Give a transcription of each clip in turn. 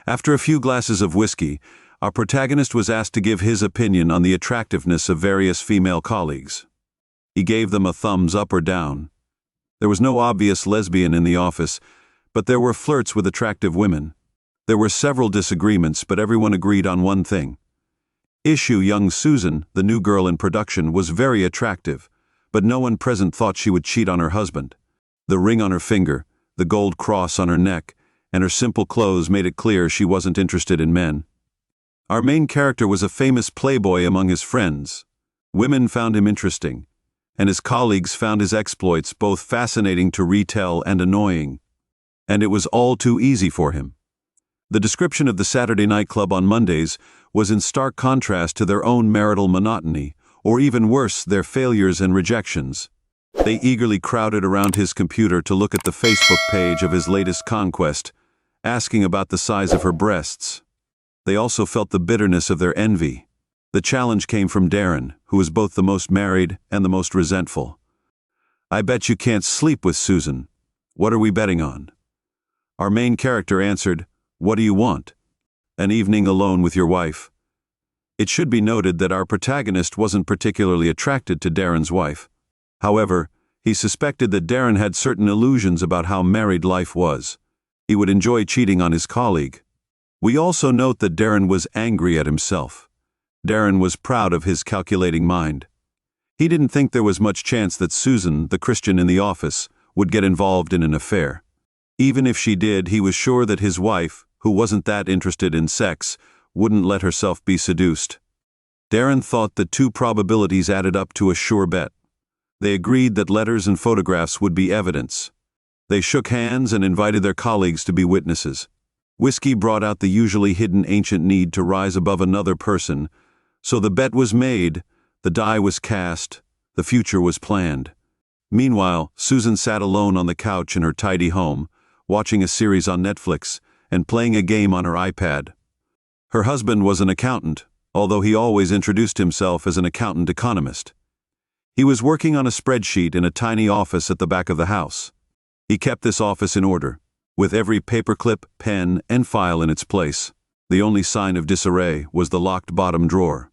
After a few glasses of whiskey, our protagonist was asked to give his opinion on the attractiveness of various female colleagues. He gave them a thumbs up or down. There was no obvious lesbian in the office, but there were flirts with attractive women. There were several disagreements, but everyone agreed on one thing. Young Susan, the new girl in production, was very attractive, but no one present thought she would cheat on her husband. The ring on her finger, the gold cross on her neck, and her simple clothes made it clear she wasn't interested in men. Our main character was a famous playboy among his friends. Women found him interesting, and his colleagues found his exploits both fascinating to retell and annoying. And it was all too easy for him. The description of the Saturday night club on Mondays was in stark contrast to their own marital monotony, or even worse, their failures and rejections. They eagerly crowded around his computer to look at the Facebook page of his latest conquest, asking about the size of her breasts. They also felt the bitterness of their envy. The challenge came from Darren, who was both the most married and the most resentful. "I bet you can't sleep with Susan. What are we betting on?" Our main character answered, "What do you want? An evening alone with your wife." It should be noted that our protagonist wasn't particularly attracted to Darren's wife. However, he suspected that Darren had certain illusions about how married life was. He would enjoy cheating on his colleague. We also note that Darren was angry at himself. Darren was proud of his calculating mind. He didn't think there was much chance that Susan, the Christian in the office, would get involved in an affair. Even if she did, he was sure that his wife, who wasn't that interested in sex, wouldn't let herself be seduced. Darren thought the two probabilities added up to a sure bet. They agreed that letters and photographs would be evidence. They shook hands and invited their colleagues to be witnesses. Whiskey brought out the usually hidden ancient need to rise above another person, so the bet was made, the die was cast, the future was planned. Meanwhile, Susan sat alone on the couch in her tidy home, watching a series on Netflix and playing a game on her iPad. Her husband was an accountant, although he always introduced himself as an accountant economist. He was working on a spreadsheet in a tiny office at the back of the house. He kept this office in order, with every paperclip, pen, and file in its place. The only sign of disarray was the locked bottom drawer.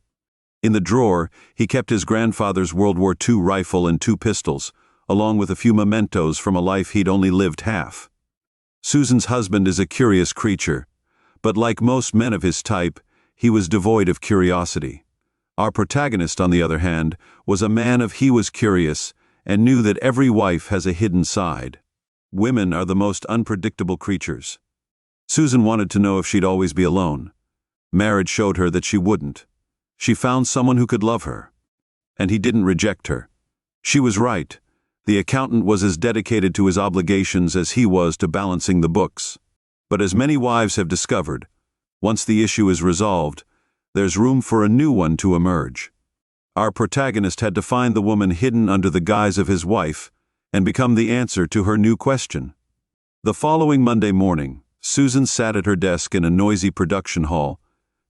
In the drawer, he kept his grandfather's World War II rifle and 2 pistols, along with a few mementos from a life he'd only lived half. Susan's husband is a curious creature, but like most men of his type, he was devoid of curiosity. Our protagonist, on the other hand, was a man of he was curious and knew that every wife has a hidden side. Women are the most unpredictable creatures. Susan wanted to know if she'd always be alone. Marriage showed her that she wouldn't. She found someone who could love her. And he didn't reject her. She was right. The accountant was as dedicated to his obligations as he was to balancing the books. But as many wives have discovered, once the issue is resolved, there's room for a new one to emerge. Our protagonist had to find the woman hidden under the guise of his wife and become the answer to her new question. The following Monday morning, Susan sat at her desk in a noisy production hall,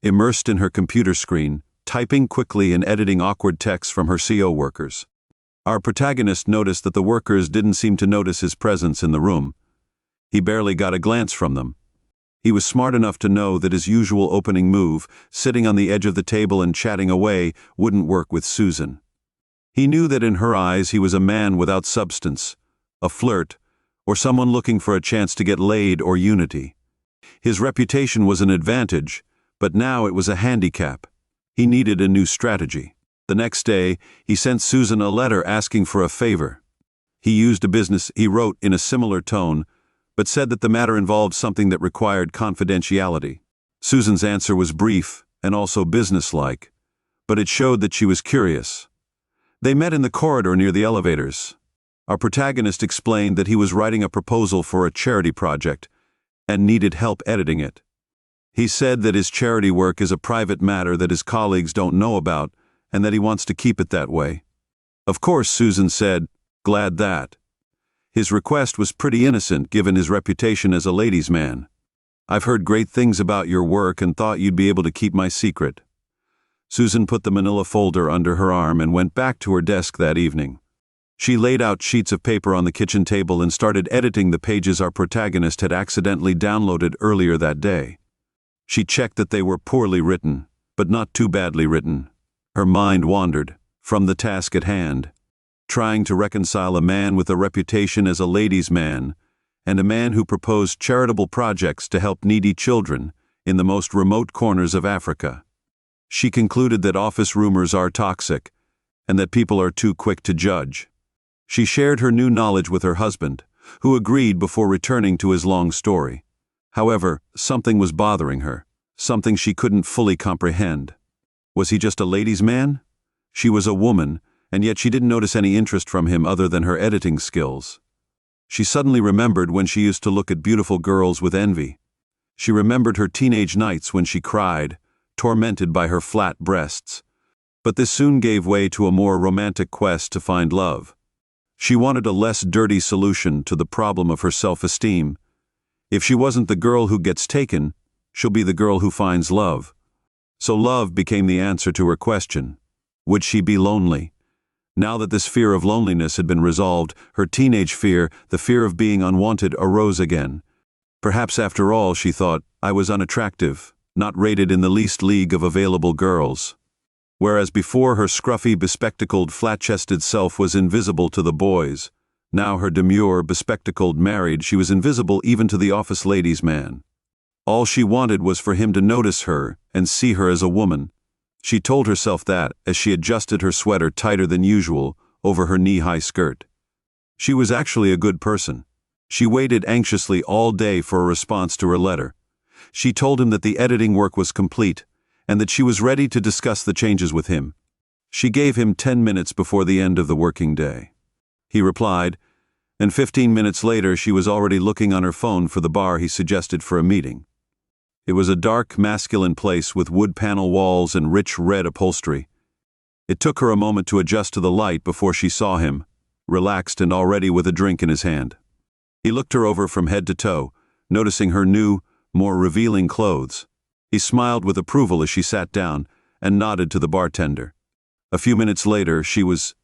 immersed in her computer screen, typing quickly and editing awkward texts from her CO workers. Our protagonist noticed that the workers didn't seem to notice his presence in the room. He barely got a glance from them. He was smart enough to know that his usual opening move, sitting on the edge of the table and chatting away, wouldn't work with Susan. He knew that in her eyes he was a man without substance, a flirt, or someone looking for a chance to get laid or unity. His reputation was an advantage, but now it was a handicap. He needed a new strategy. The next day, he sent Susan a letter asking for a favor. He used a business he wrote in a similar tone, but said that the matter involved something that required confidentiality. Susan's answer was brief and also businesslike, but it showed that she was curious. They met in the corridor near the elevators. Our protagonist explained that he was writing a proposal for a charity project and needed help editing it. He said that his charity work is a private matter that his colleagues don't know about and that he wants to keep it that way. Of course, Susan said, "Glad that." His request was pretty innocent given his reputation as a ladies' man. "I've heard great things about your work and thought you'd be able to keep my secret." Susan put the manila folder under her arm and went back to her desk that evening. She laid out sheets of paper on the kitchen table and started editing the pages our protagonist had accidentally downloaded earlier that day. She checked that they were poorly written, but not too badly written. Her mind wandered from the task at hand, trying to reconcile a man with a reputation as a ladies' man and a man who proposed charitable projects to help needy children in the most remote corners of Africa. She concluded that office rumors are toxic and that people are too quick to judge. She shared her new knowledge with her husband, who agreed before returning to his long story. However, something was bothering her, something she couldn't fully comprehend. Was he just a ladies' man? She was a woman, and yet she didn't notice any interest from him other than her editing skills. She suddenly remembered when she used to look at beautiful girls with envy. She remembered her teenage nights when she cried, tormented by her flat breasts. But this soon gave way to a more romantic quest to find love. She wanted a less dirty solution to the problem of her self-esteem. If she wasn't the girl who gets taken, she'll be the girl who finds love. So love became the answer to her question. Would she be lonely? Now that this fear of loneliness had been resolved, her teenage fear, the fear of being unwanted, arose again. Perhaps after all, she thought, I was unattractive, not rated in the least league of available girls. Whereas before her scruffy, bespectacled, flat-chested self was invisible to the boys, now her demure, bespectacled married, she was invisible even to the office ladies' man. All she wanted was for him to notice her and see her as a woman. She told herself that as she adjusted her sweater tighter than usual over her knee-high skirt. She was actually a good person. She waited anxiously all day for a response to her letter. She told him that the editing work was complete and that she was ready to discuss the changes with him. She gave him 10 minutes before the end of the working day. He replied, and 15 minutes later she was already looking on her phone for the bar he suggested for a meeting. It was a dark, masculine place with wood panel walls and rich red upholstery. It took her a moment to adjust to the light before she saw him, relaxed and already with a drink in his hand. He looked her over from head to toe, noticing her new, more revealing clothes. He smiled with approval as she sat down and nodded to the bartender. A few minutes later, she was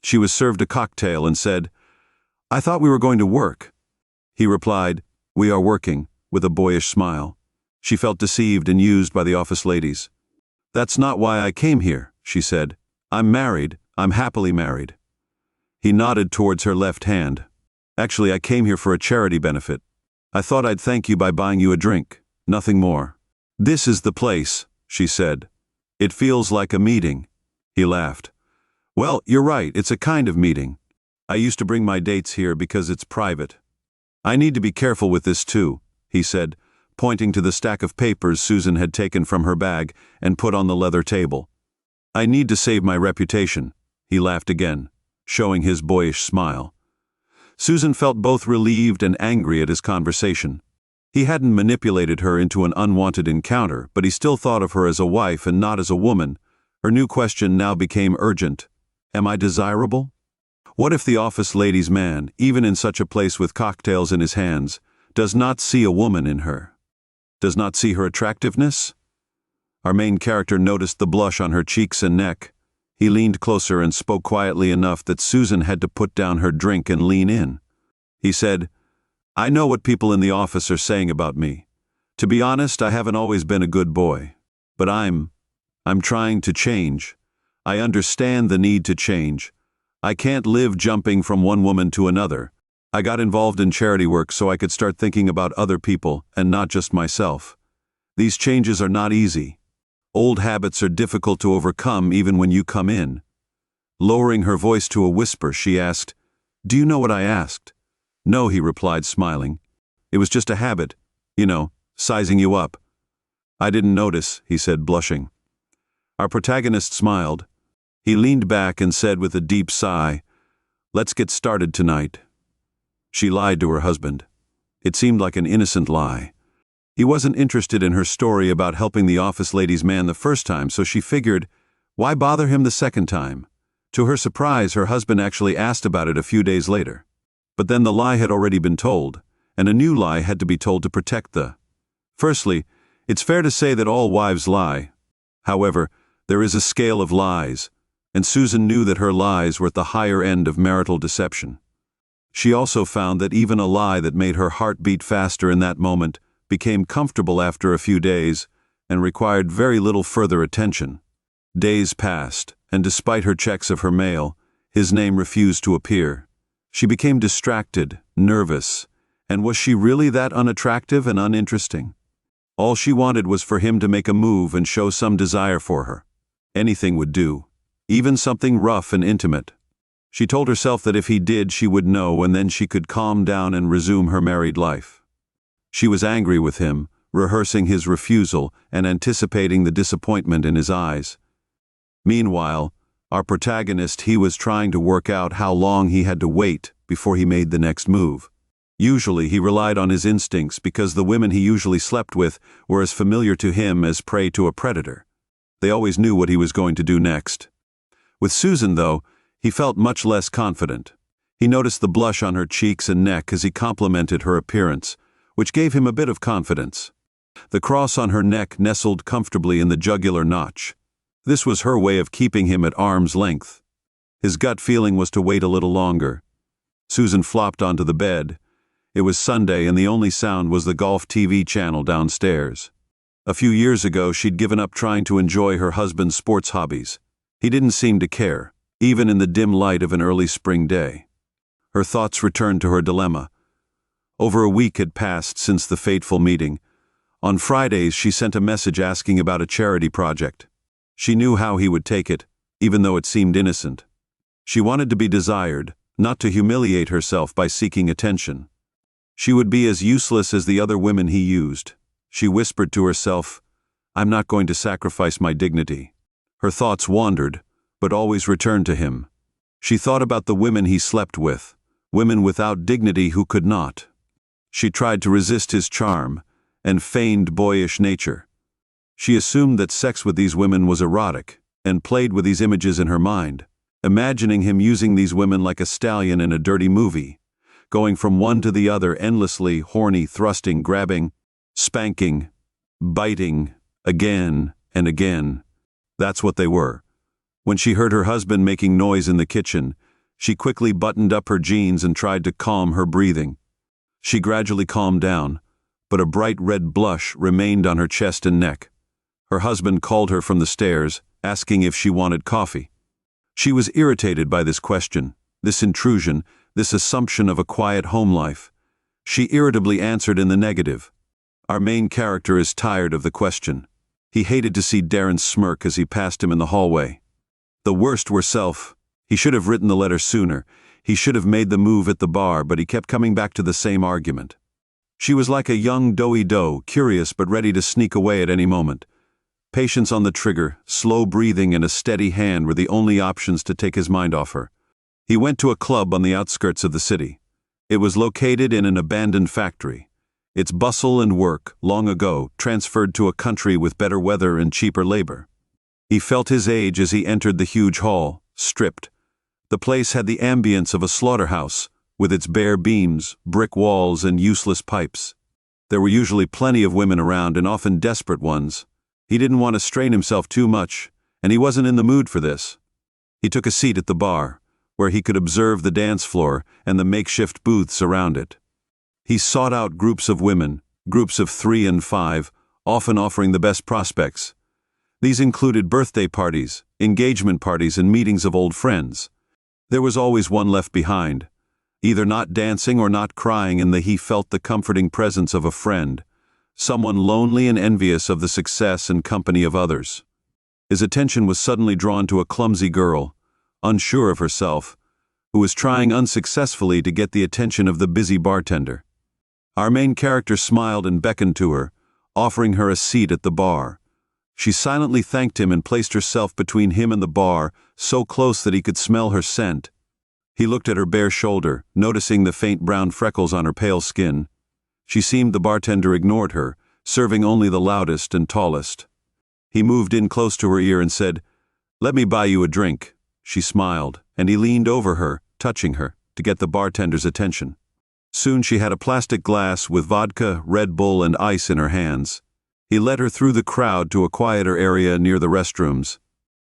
served a cocktail and said, I thought we were going to work. He replied, We are working, with a boyish smile. She felt deceived and used by the office ladies. That's not why I came here, she said. I'm married. I'm happily married. He nodded towards her left hand. Actually, I came here for a charity benefit. I thought I'd thank you by buying you a drink. Nothing more. This is the place, she said. It feels like a meeting. He laughed. Well, you're right, it's a kind of meeting. I used to bring my dates here because it's private. I need to be careful with this too, he said, pointing to the stack of papers Susan had taken from her bag and put on the leather table. I need to save my reputation. He laughed again, showing his boyish smile. Susan felt both relieved and angry at his conversation. He hadn't manipulated her into an unwanted encounter, but he still thought of her as a wife and not as a woman. Her new question now became urgent. Am I desirable? What if the office lady's man, even in such a place with cocktails in his hands, does not see a woman in her? Does not see her attractiveness? Our main character noticed the blush on her cheeks and neck. He leaned closer and spoke quietly enough that Susan had to put down her drink and lean in. He said, I know what people in the office are saying about me. To be honest, I haven't always been a good boy. But I'm trying to change. I understand the need to change. I can't live jumping from one woman to another. I got involved in charity work so I could start thinking about other people and not just myself. These changes are not easy. Old habits are difficult to overcome even when you come in. Lowering her voice to a whisper, she asked, Do you know what I asked? No, he replied, smiling. It was just a habit, sizing you up. I didn't notice, he said, blushing. Our protagonist smiled. He leaned back and said with a deep sigh, Let's get started tonight. She lied to her husband. It seemed like an innocent lie. He wasn't interested in her story about helping the office lady's man the first time, so she figured, why bother him the second time? To her surprise, her husband actually asked about it a few days later. But then the lie had already been told, and a new lie had to be told to protect the. Firstly, it's fair to say that all wives lie. However, there is a scale of lies, and Susan knew that her lies were at the higher end of marital deception. She also found that even a lie that made her heart beat faster in that moment became comfortable after a few days, and required very little further attention. Days passed, and despite her checks of her mail, his name refused to appear. She became distracted, nervous, and was she really that unattractive and uninteresting? All she wanted was for him to make a move and show some desire for her. Anything would do, even something rough and intimate. She told herself that if he did, she would know, and then she could calm down and resume her married life. She was angry with him, rehearsing his refusal and anticipating the disappointment in his eyes. Meanwhile, our protagonist, he was trying to work out how long he had to wait before he made the next move. Usually he relied on his instincts because the women he usually slept with were as familiar to him as prey to a predator. They always knew what he was going to do next. With Susan, though, he felt much less confident. He noticed the blush on her cheeks and neck as he complimented her appearance, which gave him a bit of confidence. The cross on her neck nestled comfortably in the jugular notch. This was her way of keeping him at arm's length. His gut feeling was to wait a little longer. Susan flopped onto the bed. It was Sunday, and the only sound was the golf TV channel downstairs. A few years ago, she'd given up trying to enjoy her husband's sports hobbies. He didn't seem to care, even in the dim light of an early spring day. Her thoughts returned to her dilemma. Over a week had passed since the fateful meeting. On Fridays, she sent a message asking about a charity project. She knew how he would take it, even though it seemed innocent. She wanted to be desired, not to humiliate herself by seeking attention. She would be as useless as the other women he used. She whispered to herself, "I'm not going to sacrifice my dignity." Her thoughts wandered, but always returned to him. She thought about the women he slept with, women without dignity who could not. She tried to resist his charm and feigned boyish nature. She assumed that sex with these women was erotic and played with these images in her mind, imagining him using these women like a stallion in a dirty movie, going from one to the other endlessly, horny, thrusting, grabbing, spanking, biting, again and again. That's what they were. When she heard her husband making noise in the kitchen, she quickly buttoned up her jeans and tried to calm her breathing. She gradually calmed down, but a bright red blush remained on her chest and neck. Her husband called her from the stairs, asking if she wanted coffee. She was irritated by this question, this intrusion, this assumption of a quiet home life. She irritably answered in the negative. Our main character is tired of the question. He hated to see Darren smirk as he passed him in the hallway. The worst were self. He should have written the letter sooner. He should have made the move at the bar, but he kept coming back to the same argument. She was like a young doughy doe, curious but ready to sneak away at any moment. Patience on the trigger, slow breathing, and a steady hand were the only options to take his mind off her. He went to a club on the outskirts of the city. It was located in an abandoned factory. Its bustle and work, long ago, transferred to a country with better weather and cheaper labor. He felt his age as he entered the huge hall, stripped. The place had the ambience of a slaughterhouse, with its bare beams, brick walls, and useless pipes. There were usually plenty of women around, and often desperate ones. He didn't want to strain himself too much, and he wasn't in the mood for this. He took a seat at the bar, where he could observe the dance floor and the makeshift booths around it. He sought out groups of women, groups of 3 and 5, often offering the best prospects. These included birthday parties, engagement parties, and meetings of old friends. There was always one left behind, either not dancing or not crying, and he felt the comforting presence of a friend, someone lonely and envious of the success and company of others. His attention was suddenly drawn to a clumsy girl, unsure of herself, who was trying unsuccessfully to get the attention of the busy bartender. Our main character smiled and beckoned to her, offering her a seat at the bar. She silently thanked him and placed herself between him and the bar, so close that he could smell her scent. He looked at her bare shoulder, noticing the faint brown freckles on her pale skin. She seemed the bartender ignored her, serving only the loudest and tallest. He moved in close to her ear and said, "Let me buy you a drink." She smiled, and he leaned over her, touching her, to get the bartender's attention. Soon she had a plastic glass with vodka, Red Bull, and ice in her hands. He led her through the crowd to a quieter area near the restrooms.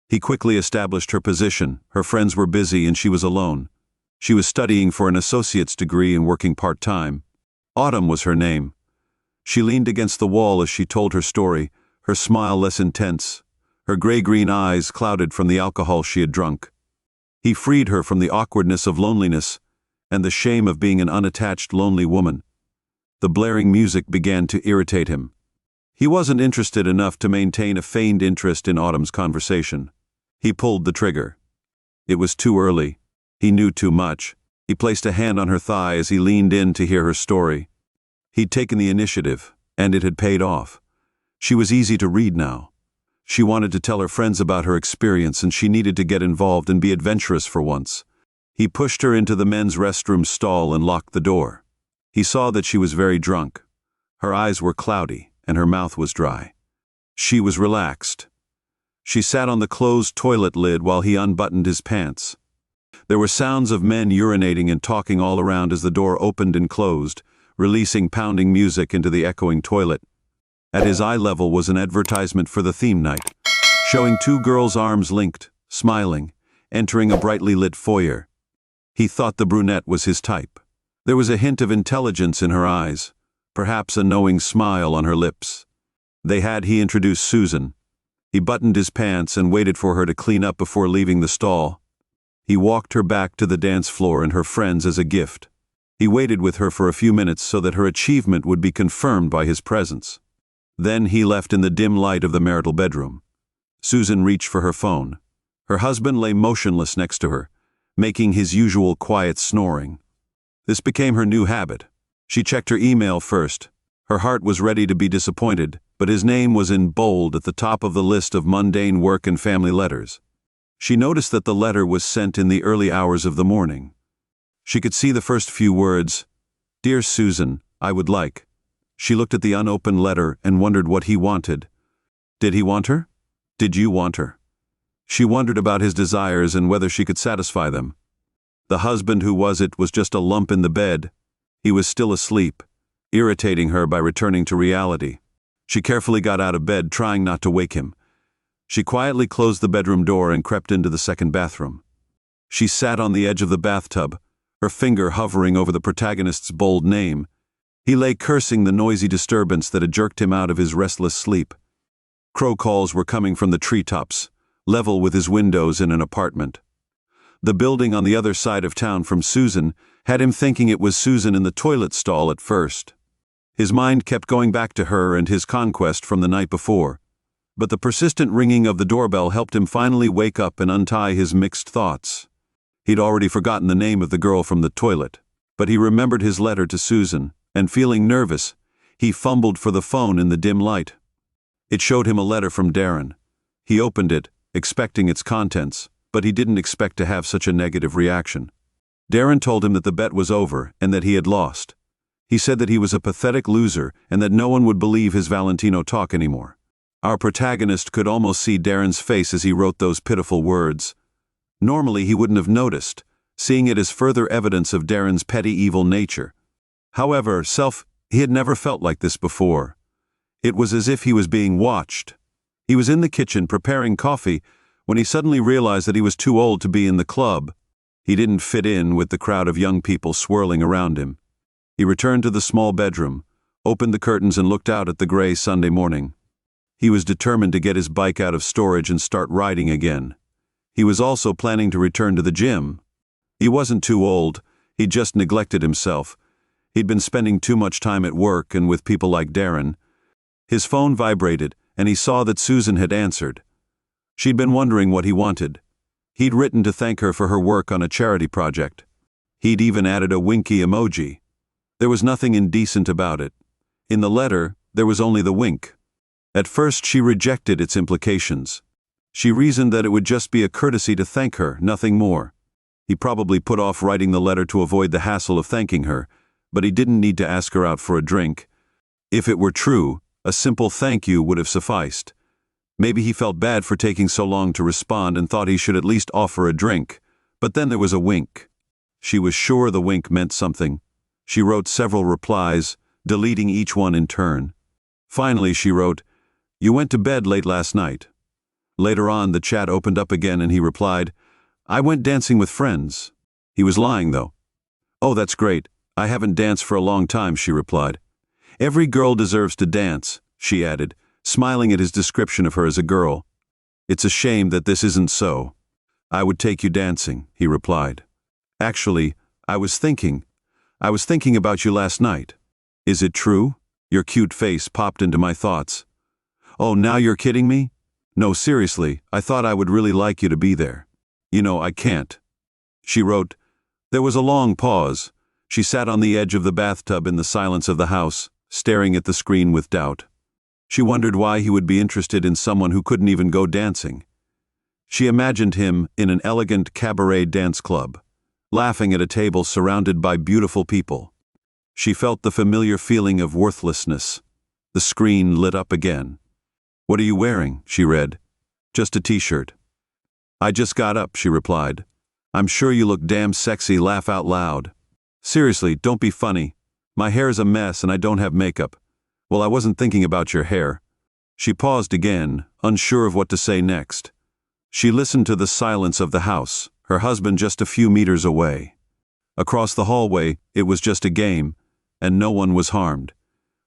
He quickly established her position. Her friends were busy and she was alone. She was studying for an associate's degree and working part-time. Autumn was her name. She leaned against the wall as she told her story, her smile less intense, her gray-green eyes clouded from the alcohol she had drunk. He freed her from the awkwardness of loneliness and the shame of being an unattached, lonely woman. The blaring music began to irritate him. He wasn't interested enough to maintain a feigned interest in Autumn's conversation. He pulled the trigger. It was too early. He knew too much. He placed a hand on her thigh as he leaned in to hear her story. He'd taken the initiative, and it had paid off. She was easy to read now. She wanted to tell her friends about her experience, and she needed to get involved and be adventurous for once. He pushed her into the men's restroom stall and locked the door. He saw that she was very drunk. Her eyes were cloudy, and her mouth was dry. She was relaxed. She sat on the closed toilet lid while he unbuttoned his pants. There were sounds of men urinating and talking all around as the door opened and closed, releasing pounding music into the echoing toilet. At his eye level was an advertisement for the theme night, showing two girls' arms linked, smiling, entering a brightly lit foyer. He thought the brunette was his type. There was a hint of intelligence in her eyes, perhaps a knowing smile on her lips. He introduced Susan. He buttoned his pants and waited for her to clean up before leaving the stall. He walked her back to the dance floor and her friends as a gift. He waited with her for a few minutes so that her achievement would be confirmed by his presence. Then he left in the dim light of the marital bedroom. Susan reached for her phone. Her husband lay motionless next to her, making his usual quiet snoring. This became her new habit. She checked her email first. Her heart was ready to be disappointed, but his name was in bold at the top of the list of mundane work and family letters. She noticed that the letter was sent in the early hours of the morning. She could see the first few words, "Dear Susan, I would like." She looked at the unopened letter and wondered what he wanted. Did he want her? Did you want her? She wondered about his desires and whether she could satisfy them. The husband who was just a lump in the bed. He was still asleep, irritating her by returning to reality. She carefully got out of bed, trying not to wake him. She quietly closed the bedroom door and crept into the second bathroom. She sat on the edge of the bathtub, her finger hovering over the protagonist's bold name. He lay cursing the noisy disturbance that had jerked him out of his restless sleep. Crow calls were coming from the treetops, level with his windows in an apartment. The building on the other side of town from Susan had him thinking it was Susan in the toilet stall at first. His mind kept going back to her and his conquest from the night before. But the persistent ringing of the doorbell helped him finally wake up and untie his mixed thoughts. He'd already forgotten the name of the girl from the toilet, but he remembered his letter to Susan, and feeling nervous, he fumbled for the phone in the dim light. It showed him a letter from Darren. He opened it, expecting its contents, but he didn't expect to have such a negative reaction. Darren told him that the bet was over and that he had lost. He said that he was a pathetic loser and that no one would believe his Valentino talk anymore. Our protagonist could almost see Darren's face as he wrote those pitiful words. Normally he wouldn't have noticed, seeing it as further evidence of Darren's petty evil nature. However, he had never felt like this before. It was as if he was being watched. He was in the kitchen preparing coffee when he suddenly realized that he was too old to be in the club. He didn't fit in with the crowd of young people swirling around him. He returned to the small bedroom, opened the curtains and looked out at the gray Sunday morning. He was determined to get his bike out of storage and start riding again. He was also planning to return to the gym. He wasn't too old, he'd just neglected himself. He'd been spending too much time at work and with people like Darren. His phone vibrated, and he saw that Susan had answered. She'd been wondering what he wanted. He'd written to thank her for her work on a charity project. He'd even added a winky emoji. There was nothing indecent about it. In the letter, there was only the wink. At first, she rejected its implications. She reasoned that it would just be a courtesy to thank her, nothing more. He probably put off writing the letter to avoid the hassle of thanking her, but he didn't need to ask her out for a drink. If it were true, a simple thank you would have sufficed. Maybe he felt bad for taking so long to respond and thought he should at least offer a drink. But then there was a wink. She was sure the wink meant something. She wrote several replies, deleting each one in turn. Finally, she wrote, "You went to bed late last night." Later on, the chat opened up again and he replied, "I went dancing with friends." He was lying, though. "Oh, that's great. I haven't danced for a long time," she replied. Every girl deserves to dance, she added, smiling at his description of her as a girl. It's a shame that this isn't so. I would take you dancing, he replied. Actually, I was thinking about you last night. Is it true? Your cute face popped into my thoughts. Oh, now you're kidding me? No, seriously, I thought I would really like you to be there. You know, I can't. She wrote. There was a long pause. She sat on the edge of the bathtub in the silence of the house, staring at the screen with doubt. She wondered why he would be interested in someone who couldn't even go dancing. She imagined him in an elegant cabaret dance club, laughing at a table surrounded by beautiful people. She felt the familiar feeling of worthlessness. The screen lit up again. What are you wearing? She read. Just a t-shirt. I just got up, she replied. I'm sure you look damn sexy, laugh out loud. Seriously, don't be funny. My hair's a mess and I don't have makeup. Well, I wasn't thinking about your hair. She paused again, unsure of what to say next. She listened to the silence of the house, her husband just a few meters away. Across the hallway, it was just a game, and no one was harmed.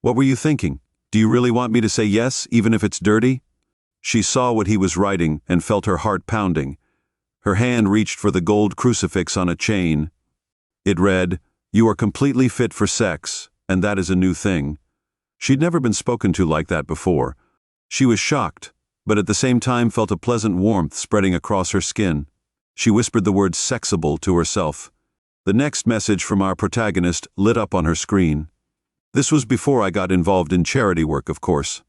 What were you thinking? Do you really want me to say yes, even if it's dirty? She saw what he was writing and felt her heart pounding. Her hand reached for the gold crucifix on a chain. It read, You are completely fit for sex, and that is a new thing. She'd never been spoken to like that before. She was shocked, but at the same time felt a pleasant warmth spreading across her skin. She whispered the word sexable to herself. The next message from our protagonist lit up on her screen. This was before I got involved in charity work, of course.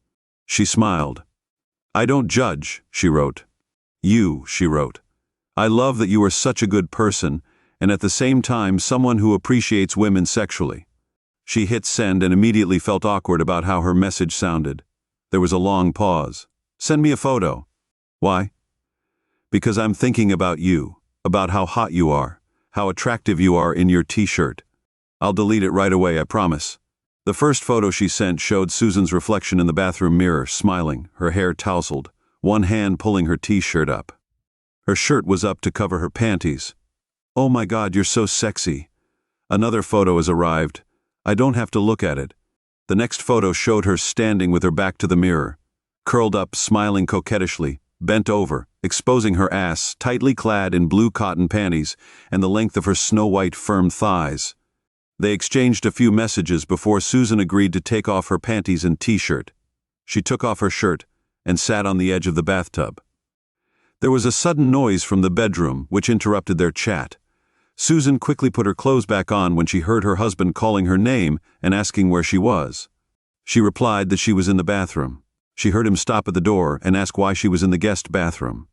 She smiled. I don't judge, she wrote. She wrote. I love that you are such a good person, and at the same time someone who appreciates women sexually. She hit send and immediately felt awkward about how her message sounded. There was a long pause. Send me a photo. Why? Because I'm thinking about you, about how hot you are, how attractive you are in your t-shirt. I'll delete it right away, I promise. The first photo she sent showed Susan's reflection in the bathroom mirror, smiling, her hair tousled, one hand pulling her t-shirt up. Her shirt was up to cover her panties. Oh my God, you're so sexy. Another photo has arrived. I don't have to look at it. The next photo showed her standing with her back to the mirror, curled up, smiling coquettishly, bent over, exposing her ass, tightly clad in blue cotton panties, and the length of her snow-white firm thighs. They exchanged a few messages before Susan agreed to take off her panties and t-shirt. She took off her shirt and sat on the edge of the bathtub. There was a sudden noise from the bedroom, which interrupted their chat. Susan quickly put her clothes back on when she heard her husband calling her name and asking where she was. She replied that she was in the bathroom. She heard him stop at the door and ask why she was in the guest bathroom.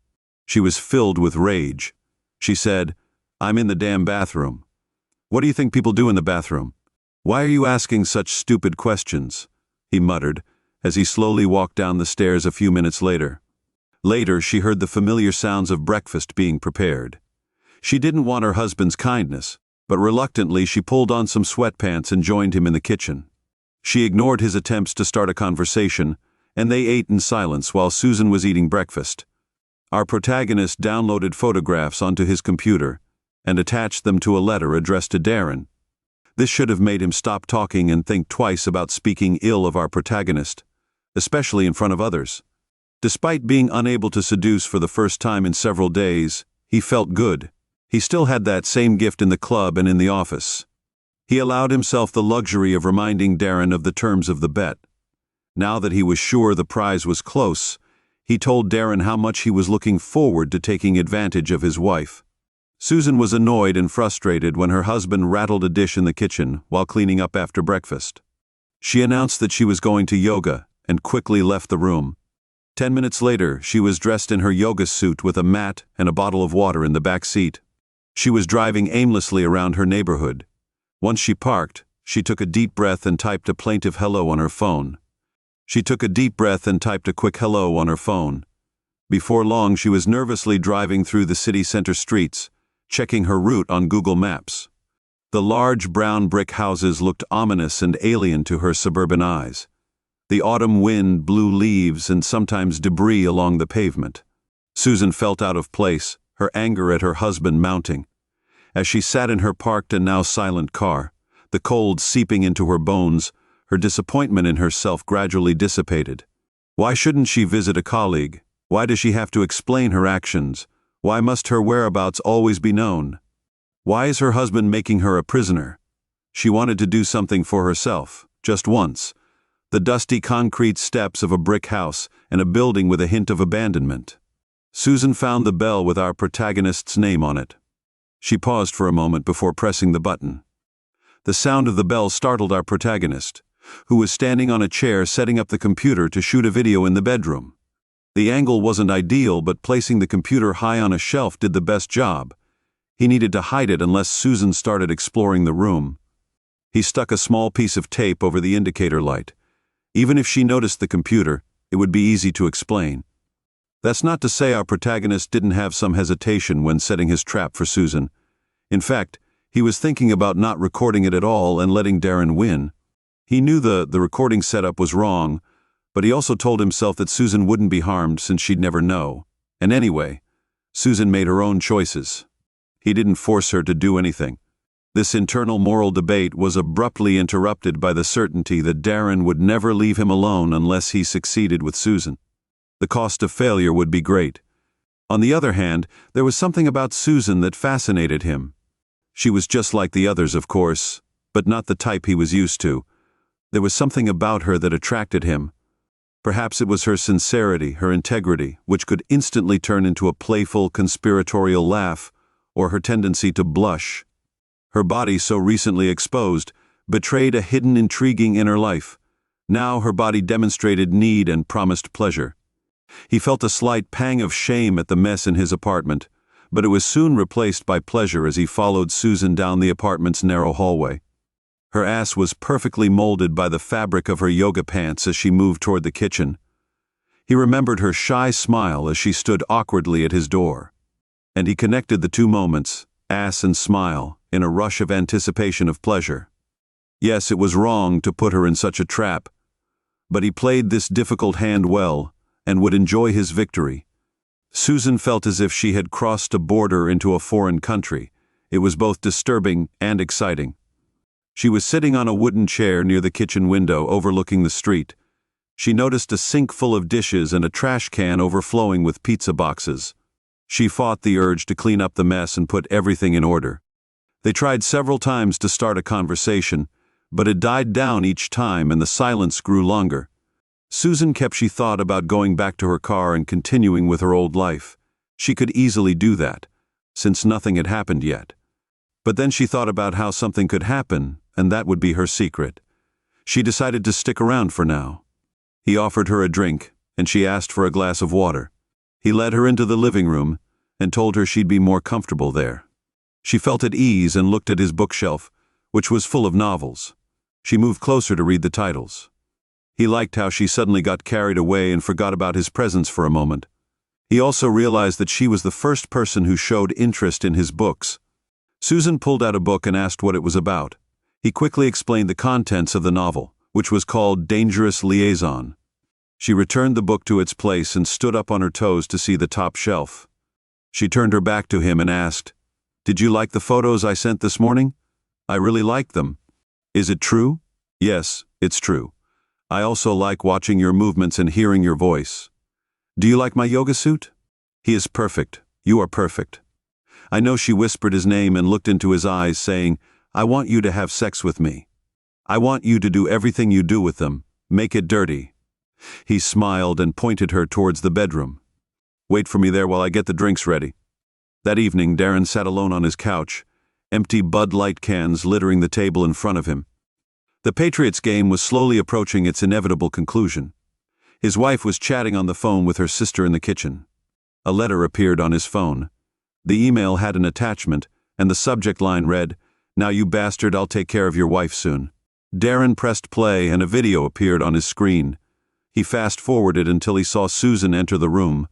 She was filled with rage. She said, I'm in the damn bathroom. What do you think people do in the bathroom? Why are you asking such stupid questions? He muttered, as he slowly walked down the stairs a few minutes later. Later, she heard the familiar sounds of breakfast being prepared. She didn't want her husband's kindness, but reluctantly she pulled on some sweatpants and joined him in the kitchen. She ignored his attempts to start a conversation, and they ate in silence while Susan was eating breakfast. Our protagonist downloaded photographs onto his computer and attached them to a letter addressed to Darren. This should have made him stop talking and think twice about speaking ill of our protagonist, especially in front of others. Despite being unable to seduce for the first time in several days, he felt good. He still had that same gift in the club and in the office. He allowed himself the luxury of reminding Darren of the terms of the bet. Now that he was sure the prize was close, he told Darren how much he was looking forward to taking advantage of his wife. Susan was annoyed and frustrated when her husband rattled a dish in the kitchen while cleaning up after breakfast. She announced that she was going to yoga and quickly left the room. 10 minutes later, she was dressed in her yoga suit with a mat and a bottle of water in the back seat. She was driving aimlessly around her neighborhood. Once she parked, she took a deep breath and typed a plaintive hello on her phone. She took a deep breath and typed a quick hello on her phone. Before long, she was nervously driving through the city center streets, checking her route on Google Maps. The large brown brick houses looked ominous and alien to her suburban eyes. The autumn wind blew leaves and sometimes debris along the pavement. Susan felt out of place, her anger at her husband mounting. As she sat in her parked and now silent car, the cold seeping into her bones, Her disappointment in herself gradually dissipated. Why shouldn't she visit a colleague? Why does she have to explain her actions? Why must her whereabouts always be known? Why is her husband making her a prisoner? She wanted to do something for herself, just once. The dusty concrete steps of a brick house and a building with a hint of abandonment. Susan found the bell with our protagonist's name on it. She paused for a moment before pressing the button. The sound of the bell startled our protagonist, who was standing on a chair setting up the computer to shoot a video in the bedroom. The angle wasn't ideal, but placing the computer high on a shelf did the best job. He needed to hide it unless Susan started exploring the room. He stuck a small piece of tape over the indicator light. Even if she noticed the computer, it would be easy to explain. That's not to say our protagonist didn't have some hesitation when setting his trap for Susan. In fact, he was thinking about not recording it at all and letting Darren win. He knew the recording setup was wrong, but he also told himself that Susan wouldn't be harmed since she'd never know. And anyway, Susan made her own choices. He didn't force her to do anything. This internal moral debate was abruptly interrupted by the certainty that Darren would never leave him alone unless he succeeded with Susan. The cost of failure would be great. On the other hand, there was something about Susan that fascinated him. She was just like the others, of course, but not the type he was used to. There was something about her that attracted him. Perhaps it was her sincerity, her integrity, which could instantly turn into a playful, conspiratorial laugh, or her tendency to blush. Her body, so recently exposed, betrayed a hidden, intriguing inner life. Now her body demonstrated need and promised pleasure. He felt a slight pang of shame at the mess in his apartment, but it was soon replaced by pleasure as he followed Susan down the apartment's narrow hallway. Her ass was perfectly molded by the fabric of her yoga pants as she moved toward the kitchen. He remembered her shy smile as she stood awkwardly at his door. And he connected the two moments, ass and smile, in a rush of anticipation of pleasure. Yes, it was wrong to put her in such a trap, but he played this difficult hand well and would enjoy his victory. Susan felt as if she had crossed a border into a foreign country. It was both disturbing and exciting. She was sitting on a wooden chair near the kitchen window overlooking the street. She noticed a sink full of dishes and a trash can overflowing with pizza boxes. She fought the urge to clean up the mess and put everything in order. They tried several times to start a conversation, but it died down each time and the silence grew longer. Susan she thought about going back to her car and continuing with her old life. She could easily do that, since nothing had happened yet. But then she thought about how something could happen, and that would be her secret. She decided to stick around for now. He offered her a drink, and she asked for a glass of water. He led her into the living room and told her she'd be more comfortable there. She felt at ease and looked at his bookshelf, which was full of novels. She moved closer to read the titles. He liked how she suddenly got carried away and forgot about his presence for a moment. He also realized that she was the first person who showed interest in his books. Susan pulled out a book and asked what it was about. He quickly explained the contents of the novel, which was called Dangerous Liaison. She returned the book to its place and stood up on her toes to see the top shelf. She turned her back to him and asked, "Did you like the photos I sent this morning? I really liked them. Is it true?" "Yes, it's true. I also like watching your movements and hearing your voice. Do you like my yoga suit? He is perfect. You are perfect." I know she whispered his name and looked into his eyes, saying, "I want you to have sex with me. I want you to do everything you do with them. Make it dirty." He smiled and pointed her towards the bedroom. "Wait for me there while I get the drinks ready." That evening, Darren sat alone on his couch, empty Bud Light cans littering the table in front of him. The Patriots game was slowly approaching its inevitable conclusion. His wife was chatting on the phone with her sister in the kitchen. A letter appeared on his phone. The email had an attachment, and the subject line read, "Now you bastard, I'll take care of your wife soon." Darren pressed play and a video appeared on his screen. He fast-forwarded until he saw Susan enter the room.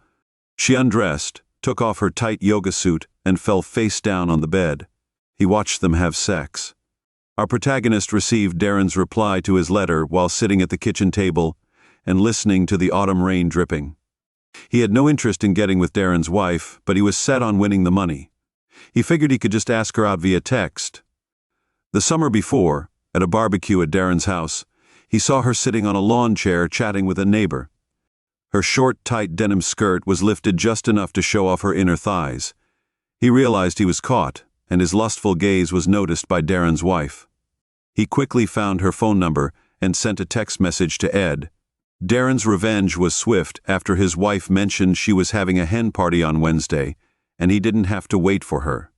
She undressed, took off her tight yoga suit, and fell face down on the bed. He watched them have sex. Our protagonist received Darren's reply to his letter while sitting at the kitchen table and listening to the autumn rain dripping. He had no interest in getting with Darren's wife, but he was set on winning the money. He figured he could just ask her out via text. The summer before, at a barbecue at Darren's house, he saw her sitting on a lawn chair chatting with a neighbor. Her short, tight denim skirt was lifted just enough to show off her inner thighs. He realized he was caught, and his lustful gaze was noticed by Darren's wife. He quickly found her phone number and sent a text message to Ed. Darren's revenge was swift after his wife mentioned she was having a hen party on Wednesday, and he didn't have to wait for her.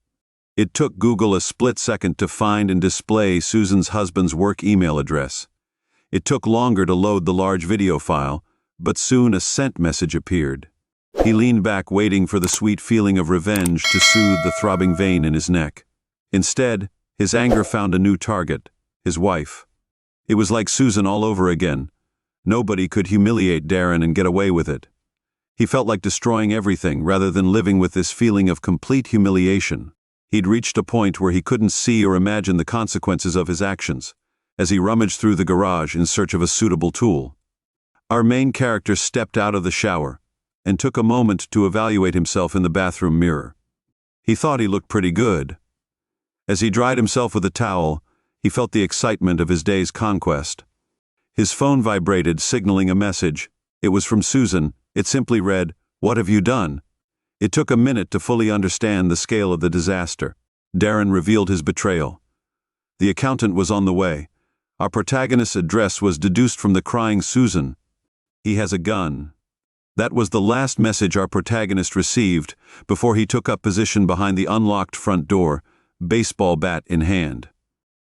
It took Google a split second to find and display Susan's husband's work email address. It took longer to load the large video file, but soon a sent message appeared. He leaned back, waiting for the sweet feeling of revenge to soothe the throbbing vein in his neck. Instead, his anger found a new target: his wife. It was like Susan all over again. Nobody could humiliate Darren and get away with it. He felt like destroying everything rather than living with this feeling of complete humiliation. He'd reached a point where he couldn't see or imagine the consequences of his actions, as he rummaged through the garage in search of a suitable tool. Our main character stepped out of the shower and took a moment to evaluate himself in the bathroom mirror. He thought he looked pretty good. As he dried himself with a towel, he felt the excitement of his day's conquest. His phone vibrated, signaling a message. It was from Susan. It simply read, "What have you done?" It took a minute to fully understand the scale of the disaster. Darren revealed his betrayal. The accountant was on the way. Our protagonist's address was deduced from the crying Susan. He has a gun. That was the last message our protagonist received before he took up position behind the unlocked front door, baseball bat in hand.